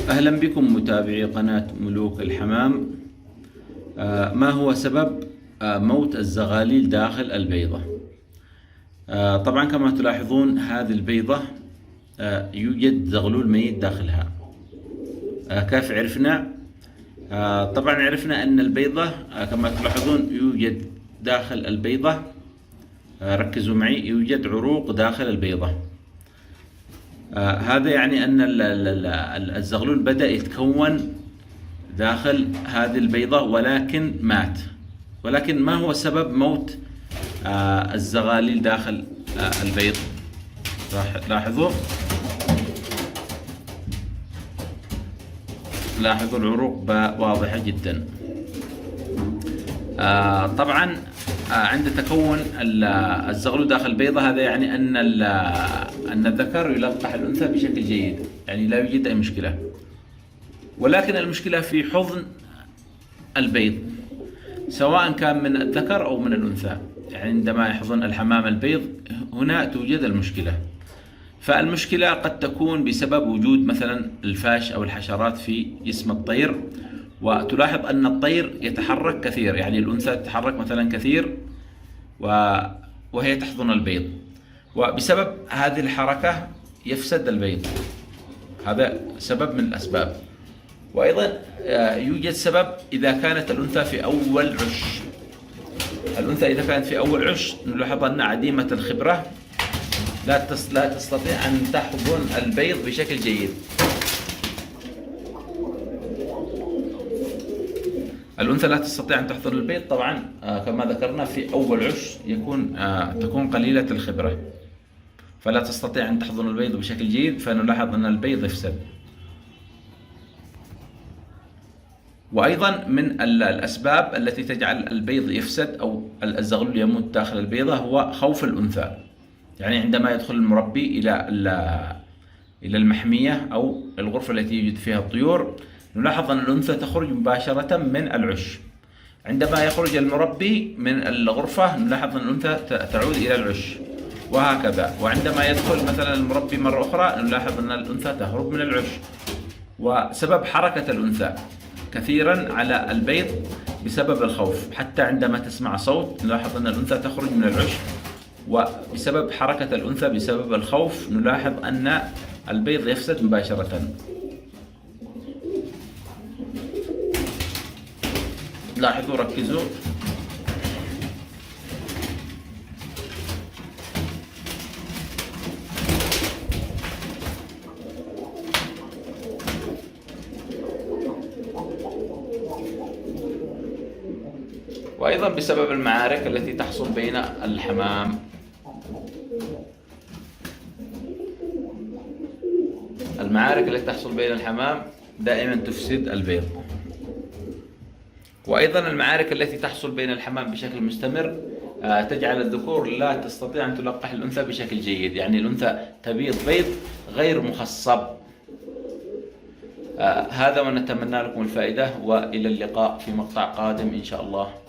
أهلا بكم متابعي قناة ملوك الحمام. ما هو سبب موت الزغاليل داخل البيضة؟ طبعا كما تلاحظون هذه البيضة يوجد زغلول ميت داخلها. كيف عرفنا؟ طبعا عرفنا أن البيضة كما تلاحظون يوجد داخل البيضة، ركزوا معي، يوجد عروق داخل البيضة. هذا يعني أن الزغلول بدأ يتكون داخل هذه البيضة ولكن مات. ولكن ما هو سبب موت الزغاليل داخل البيض؟ لاحظوا العروق واضحة جدا. طبعا عند تكون الزغلول داخل البيضة هذا يعني أن الذكر يلقح الأنثى بشكل جيد، يعني لا يوجد أي مشكلة. ولكن المشكلة في حضن البيض، سواء كان من الذكر أو من الأنثى. يعني عندما يحضن الحمام البيض هنا توجد المشكلة. فالمشكلة قد تكون بسبب وجود مثلا الفاش أو الحشرات في جسم الطير. وتلاحظ أن الطير يتحرك كثير، يعني الأنثى تتحرك مثلا كثير وهي تحضن البيض، وبسبب هذه الحركة يفسد البيض. هذا سبب من الأسباب. وأيضا يوجد سبب إذا كانت الأنثى في أول عش. الأنثى إذا كانت في أول عش نلاحظ أن عديمة الخبرة لا تستطيع أن تحضن البيض بشكل جيد. الأنثى لا تستطيع أن تحضن البيض طبعا كما ذكرنا في أول عش تكون قليلة الخبرة، فلا تستطيع أن تحضن البيض بشكل جيد، فنلاحظ أن البيض يفسد. وأيضا من الأسباب التي تجعل البيض يفسد أو الزغلول يموت داخل البيضة هو خوف الأنثى. يعني عندما يدخل المربي إلى المحمية أو الغرفة التي يوجد فيها الطيور، نلاحظ أن الأنثى تخرج مباشرة من العش. عندما يخرج المربي من الغرفة نلاحظ أن الأنثى تعود إلى العش، وهكذا. وعندما يدخل مثلا المربي مرة أخرى نلاحظ أن الأنثى تهرب من العش. وسبب حركة الأنثى كثيرا على البيض بسبب الخوف، حتى عندما تسمع صوت نلاحظ أن الأنثى تخرج من العش. وبسبب حركة الأنثى بسبب الخوف نلاحظ أن البيض يفسد مباشرة. لاحظوا، ركزوا. وأيضا بسبب المعارك التي تحصل بين الحمام. المعارك التي تحصل بين الحمام دائما تفسد البيض. وأيضا المعارك التي تحصل بين الحمام بشكل مستمر تجعل الذكور لا تستطيع أن تلقح الأنثى بشكل جيد، يعني الأنثى تبيض بيض غير مخصب. هذا، ونتمنى لكم الفائدة، وإلى اللقاء في مقطع قادم إن شاء الله.